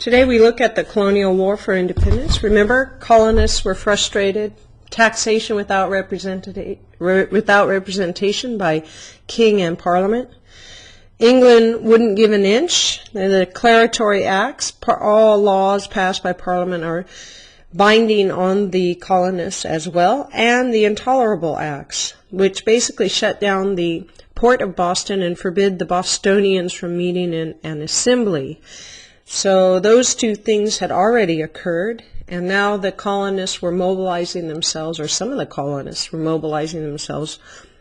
Today we look at the colonial war for independence. Remember, colonists were frustrated, taxation without representation by king and parliament. England wouldn't give an inch. The declaratory acts, all laws passed by parliament, are binding on the colonists as well, and the intolerable acts, which basically shut down the port of Boston and forbid the Bostonians from meeting in an assembly. So those two things had already occurred, and now the colonists were mobilizing themselves, or some of the colonists were mobilizing themselves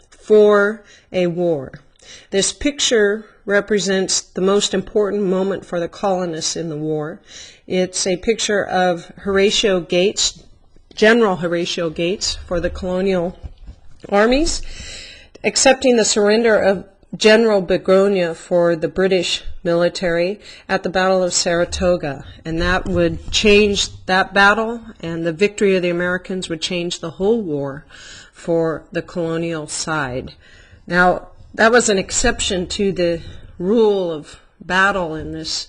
for a war. This picture represents the most important moment for the colonists in the war. It's a picture of Horatio Gates, General Horatio Gates, for the colonial armies, accepting the surrender of General Burgoyne for the British military at the Battle of Saratoga. And that would change that battle, and the victory of the Americans would change the whole war for the colonial side. Now, that was an exception to the rule of battle in this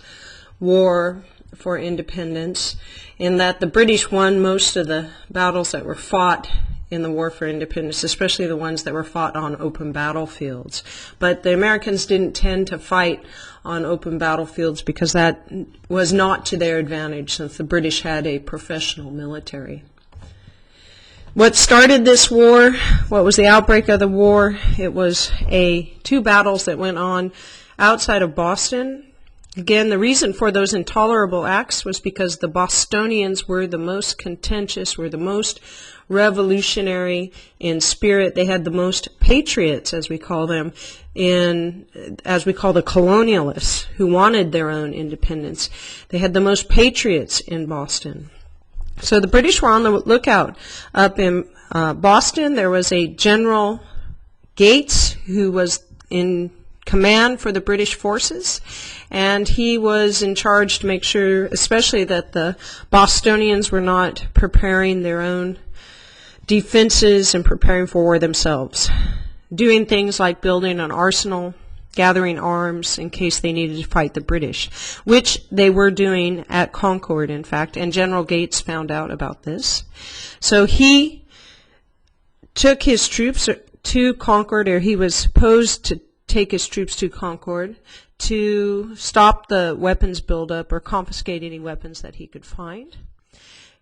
war for independence, in that the British won most of the battles that were fought in the war for independence, especially the ones that were fought on open battlefields. But the Americans didn't tend to fight on open battlefields because that was not to their advantage, since the British had a professional military. What started this war? What was the outbreak of the war? It was two battles that went on outside of Boston. Again, the reason for those intolerable acts was because the Bostonians were the most contentious, were the most revolutionary in spirit. They had the most patriots, as we call them, as we call the colonialists, who wanted their own independence. They had the most patriots in Boston. So the British were on the lookout. Up in Boston, there was a General Gates who was in command for the British forces, and he was in charge to make sure, especially, that the Bostonians were not preparing their own defenses and preparing for war themselves, doing things like building an arsenal, gathering arms in case they needed to fight the British, which they were doing at Concord, in fact, and General Gates found out about this. So he took his troops to Concord, or he was supposed to take his troops to Concord to stop the weapons buildup or confiscate any weapons that he could find.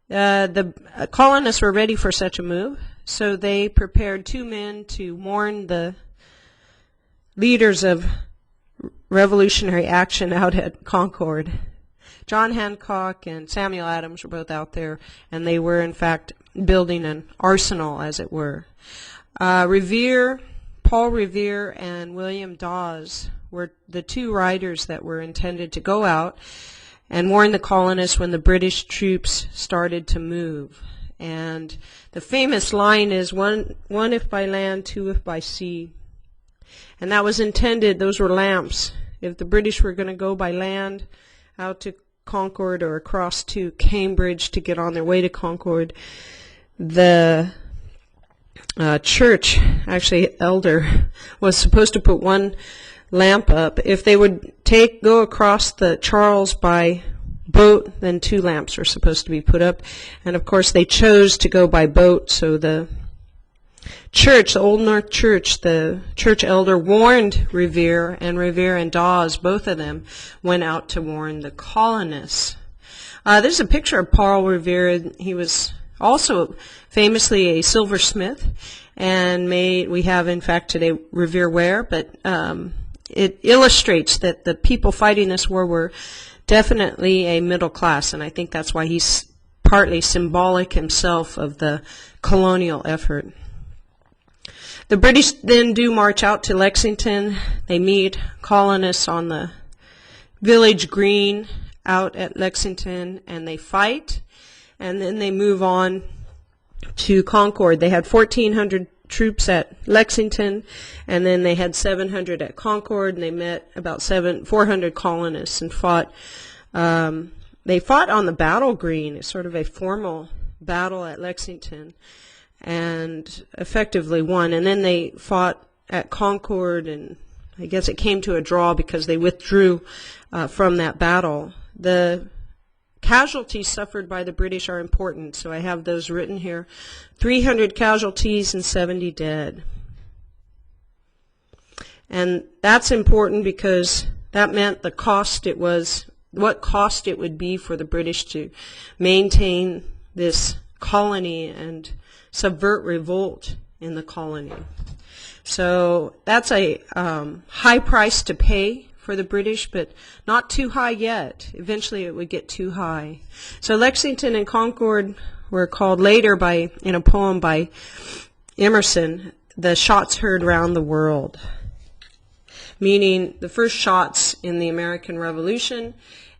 The colonists were ready for such a move, so they prepared 2 men to warn the leaders of revolutionary action out at Concord. John Hancock and Samuel Adams were both out there, and they were, in fact, building an arsenal, as it were. Paul Revere and William Dawes were the 2 riders that were intended to go out and warn the colonists when the British troops started to move. And the famous line is, one if by land, 2 if by sea. And that was intended, those were lamps. If the British were going to go by land out to Concord or across to Cambridge to get on their way to Concord, the church, actually elder, was supposed to put 1 lamp up. If they would go across the Charles by boat, then 2 lamps were supposed to be put up. And of course they chose to go by boat, so the church, the Old North Church, the church elder warned Revere and Dawes, both of them, went out to warn the colonists. There's a picture of Paul Revere. He was also famously a silversmith, and we have, in fact, today Revere ware, but it illustrates that the people fighting this war were definitely a middle class, and I think that's why he's partly symbolic himself of the colonial effort. The British then do march out to Lexington. They meet colonists on the village green out at Lexington, and they fight, and then they move on to Concord. They had 1,400 troops at Lexington, and then they had 700 at Concord, and they met about 400 colonists and fought. They fought on the battle green. It's sort of a formal battle at Lexington, and effectively won. And then they fought at Concord, and I guess it came to a draw because they withdrew from that battle. The casualties suffered by the British are important, so I have those written here. 300 casualties and 70 dead. And that's important because that meant the cost it was, what cost it would be for the British to maintain this colony and subvert revolt in the colony. So that's a high price to pay for the British, but not too high yet. Eventually it would get too high. So Lexington and Concord were called later in a poem by Emerson, the shots heard round the world, meaning the first shots in the American Revolution,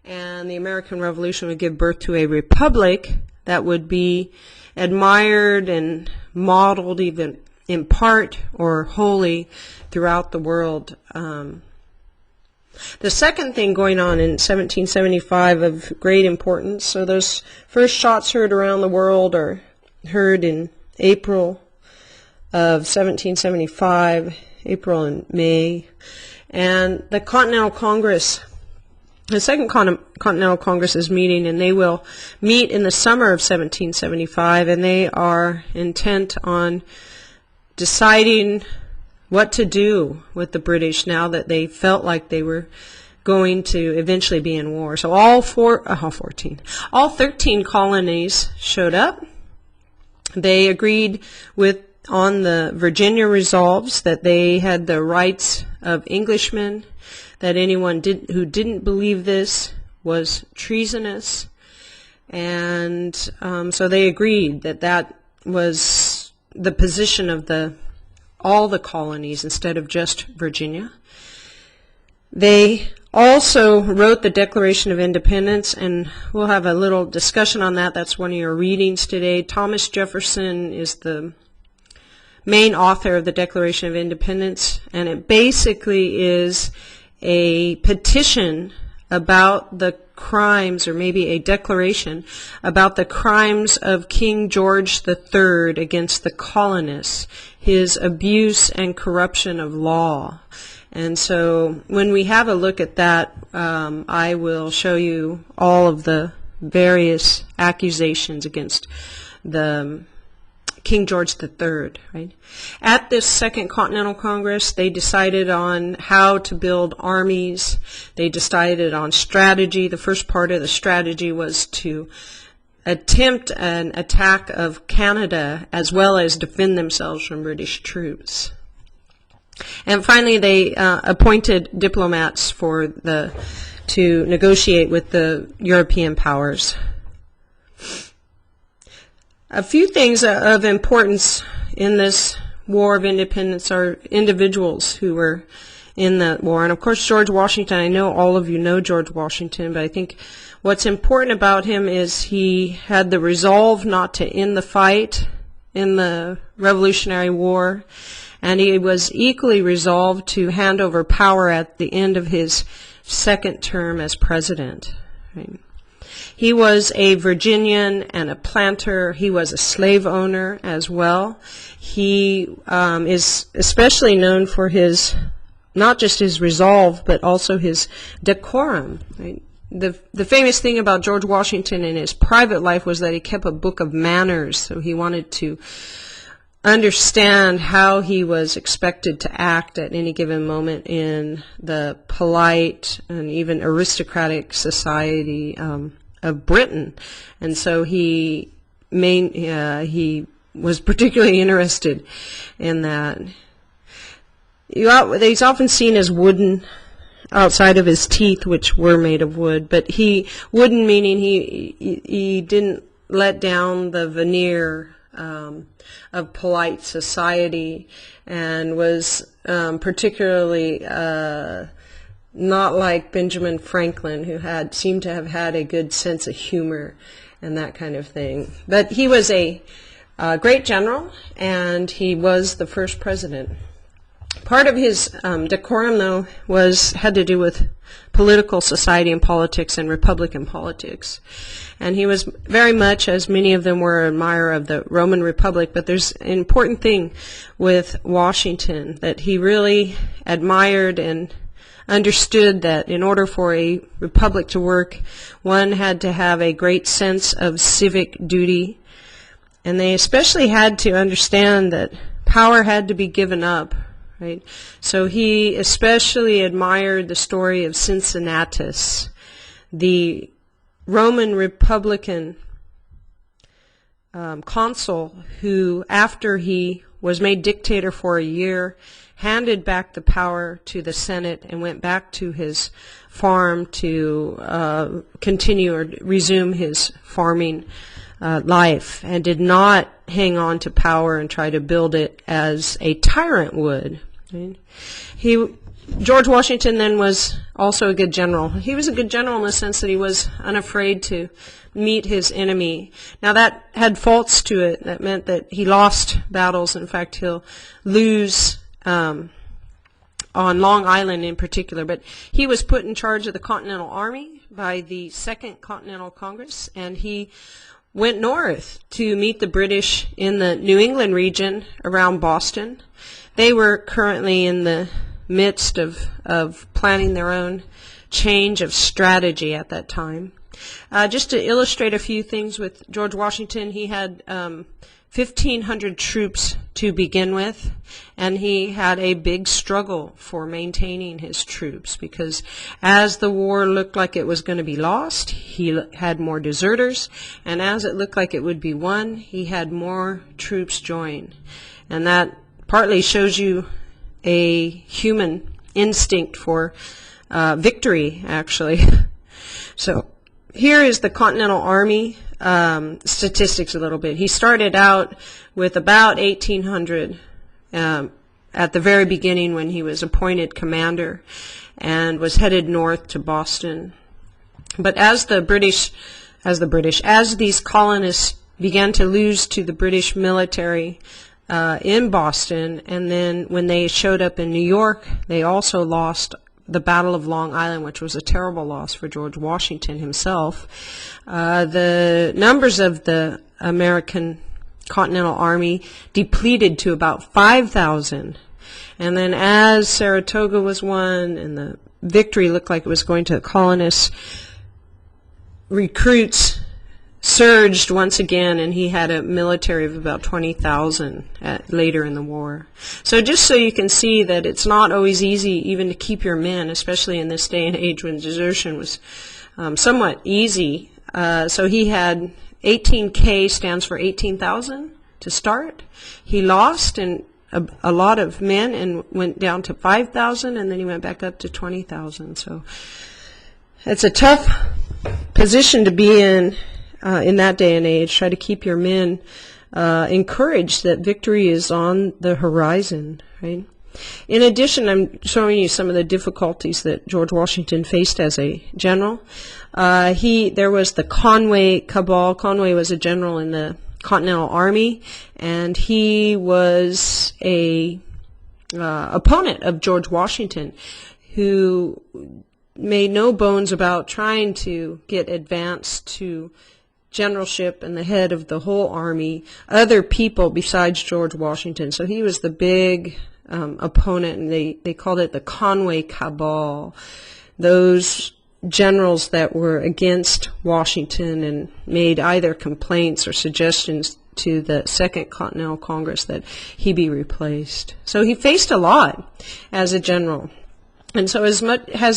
and the American Revolution would give birth to a republic that would be admired and modeled even in part or wholly throughout the world. The second thing going on in 1775 of great importance, so those first shots heard around the world are heard in April of 1775, April and May, and the Continental Congress, the Second Continental Congress is meeting, and they will meet in the summer of 1775, and they are intent on deciding what to do with the British now that they felt like they were going to eventually be in war. So all 13 colonies showed up. They agreed on the Virginia Resolves that they had the rights of Englishmen, that anyone who didn't believe this was treasonous, and so they agreed that that was the position of all the colonies instead of just Virginia. They also wrote the Declaration of Independence, and we'll have a little discussion on that. That's one of your readings today. Thomas Jefferson is the main author of the Declaration of Independence, and it basically is a petition about the crimes, or maybe a declaration about the crimes of King George III against the colonists, his abuse and corruption of law. And so when we have a look at that, I will show you all of the various accusations against the King George III, right? At this Second Continental Congress, they decided on how to build armies. They decided on strategy. The first part of the strategy was to attempt an attack of Canada as well as defend themselves from British troops. And finally, they appointed diplomats to negotiate with the European powers. A few things of importance in this War of Independence are individuals who were in the war. And of course, George Washington, I know all of you know George Washington, but I think what's important about him is he had the resolve not to end the fight in the Revolutionary War, and he was equally resolved to hand over power at the end of his second term as president. Right? He was a Virginian and a planter. He was a slave owner as well. He is especially known for not just his resolve, but also his decorum. Right? The famous thing about George Washington in his private life was that he kept a book of manners, so he wanted to understand how he was expected to act at any given moment in the polite and even aristocratic society of Britain, and so he was particularly interested in that. He's often seen as wooden outside of his teeth, which were made of wood, but wooden meaning he didn't let down the veneer of polite society, and was particularly not like Benjamin Franklin, who seemed to have had a good sense of humor and that kind of thing. But he was a great general, and he was the first president. Part of his decorum, though, had to do with political society and politics and Republican politics. And he was very much, as many of them were, an admirer of the Roman Republic. But there's an important thing with Washington, that he really admired and understood that in order for a republic to work, one had to have a great sense of civic duty, and they especially had to understand that power had to be given up, right? So he especially admired the story of Cincinnatus, the Roman Republican consul who, after he was made dictator for a year, handed back the power to the Senate and went back to his farm to continue or resume his farming life, and did not hang on to power and try to build it as a tyrant would. Right? George Washington then was also a good general. He was a good general in the sense that he was unafraid to meet his enemy. Now that had faults to it. That meant that he lost battles. In fact, he'll lose on Long Island in particular. But he was put in charge of the Continental Army by the Second Continental Congress, and he went north to meet the British in the New England region around Boston. They were currently in the midst of planning their own change of strategy at that time. Just to illustrate a few things with George Washington, he had 1,500 troops to begin with, and he had a big struggle for maintaining his troops, because as the war looked like it was going to be lost, he had more deserters, and as it looked like it would be won, he had more troops join. And that partly shows you a human instinct for victory, actually. So here is the Continental Army statistics a little bit. He started out with about 1,800 at the very beginning when he was appointed commander, and was headed north to Boston. But as these colonists began to lose to the British military in Boston, and then when they showed up in New York, they also lost the Battle of Long Island, which was a terrible loss for George Washington himself. The numbers of the American Continental Army depleted to about 5,000. And then as Saratoga was won and the victory looked like it was going to the colonists, recruits surged once again, and he had a military of about 20,000 later in the war. So just so you can see that it's not always easy even to keep your men, especially in this day and age when desertion was somewhat easy. So he had 18K stands for 18,000 to start. He lost a lot of men and went down to 5,000, and then he went back up to 20,000. So it's a tough position to be in that day and age. Try to keep your men encouraged that victory is on the horizon, right? In addition, I'm showing you some of the difficulties that George Washington faced as a general. There was the Conway cabal. Conway was a general in the Continental Army, and he was a opponent of George Washington, who made no bones about trying to get advanced to generalship and the head of the whole army, other people besides George Washington. So he was the big opponent, and they called it the Conway cabal. Those generals that were against Washington and made either complaints or suggestions to the Second Continental Congress that he be replaced. So he faced a lot as a general. And so there's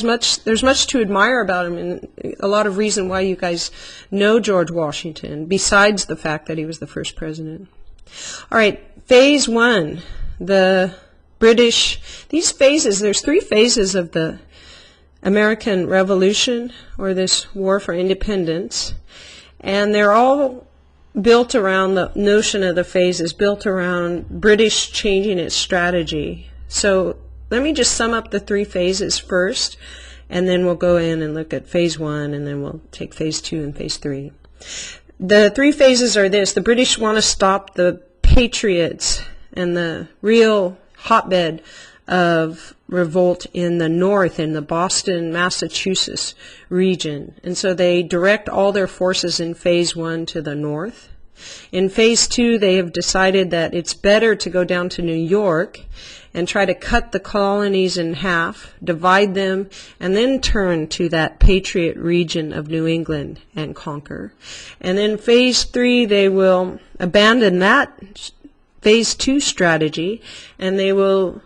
much to admire about him, and a lot of reason why you guys know George Washington, besides the fact that he was the first president. All right, phase one, the British, these phases, there's 3 phases of the American Revolution, or this war for independence, and they're all built around, the notion of the phases built around British changing its strategy. So let me just sum up the 3 phases first, and then we'll go in and look at phase 1, and then we'll take phase 2 and phase 3. The 3 phases are this. The British want to stop the Patriots and the real hotbed of revolt in the north, in the Boston, Massachusetts region. And so they direct all their forces in phase 1 to the north. In phase 2, they have decided that it's better to go down to New York and try to cut the colonies in half, divide them, and then turn to that Patriot region of New England and conquer. And then phase 3, they will abandon that phase 2 strategy, and they will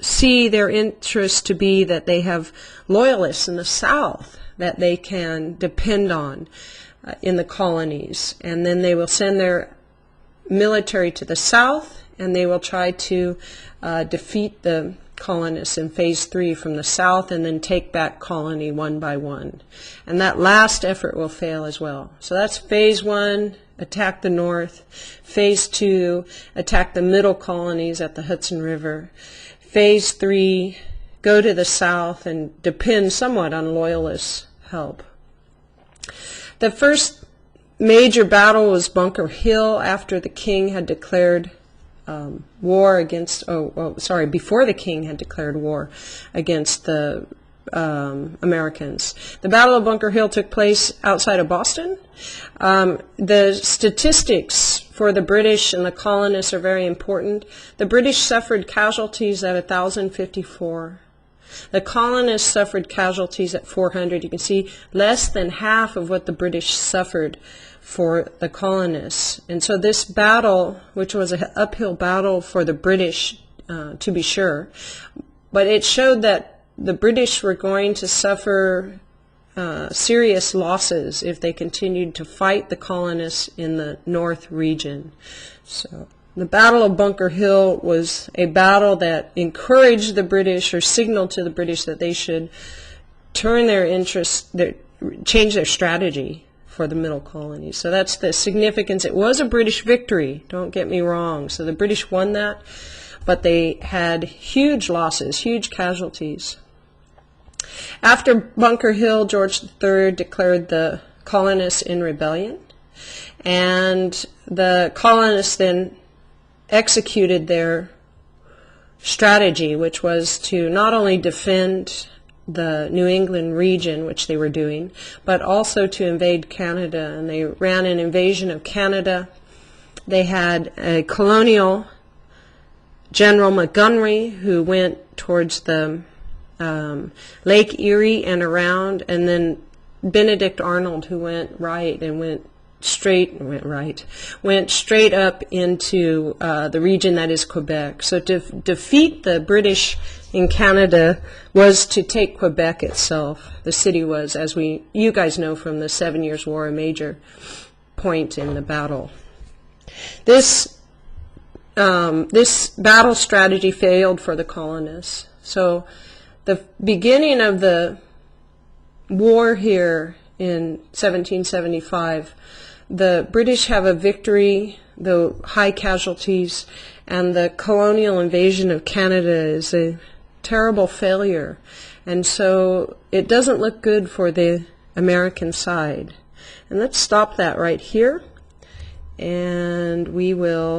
see their interest to be that they have loyalists in the South that they can depend on in the colonies. And then they will send their military to the South, and they will try to defeat the colonists in phase 3 from the South, and then take back colony one by one. And that last effort will fail as well. So that's phase 1, attack the North. Phase 2, attack the middle colonies at the Hudson River. Phase 3, go to the South and depend somewhat on loyalists' help. The first major battle was Bunker Hill after the king had declared war against, before the king had declared war against the Americans. The Battle of Bunker Hill took place outside of Boston. The statistics for the British and the colonists are very important. The British suffered casualties at 1,054. The colonists suffered casualties at 400. You can see less than half of what the British suffered for the colonists. And so this battle, which was an uphill battle for the British, to be sure, but it showed that the British were going to suffer serious losses if they continued to fight the colonists in the North region. So the Battle of Bunker Hill was a battle that encouraged the British, or signaled to the British, that they should turn their interest, change their strategy for the middle colonies. So that's the significance. It was a British victory, don't get me wrong. So the British won that, but they had huge losses, huge casualties. After Bunker Hill, George III declared the colonists in rebellion, and the colonists then executed their strategy, which was to not only defend the New England region, which they were doing, but also to invade Canada. And they ran an invasion of Canada. They had a colonial, General Montgomery, who went towards the Lake Erie and around, and then Benedict Arnold, who went right and went straight up into the region that is Quebec. So to defeat the British in Canada was to take Quebec itself. The city was, as you guys know from the 7 Years' War, a major point in the battle. This battle strategy failed for the colonists. So the beginning of the war here in 1775, the British have a victory, though high casualties, and the colonial invasion of Canada is a terrible failure. And so it doesn't look good for the American side. And let's stop that right here, and we will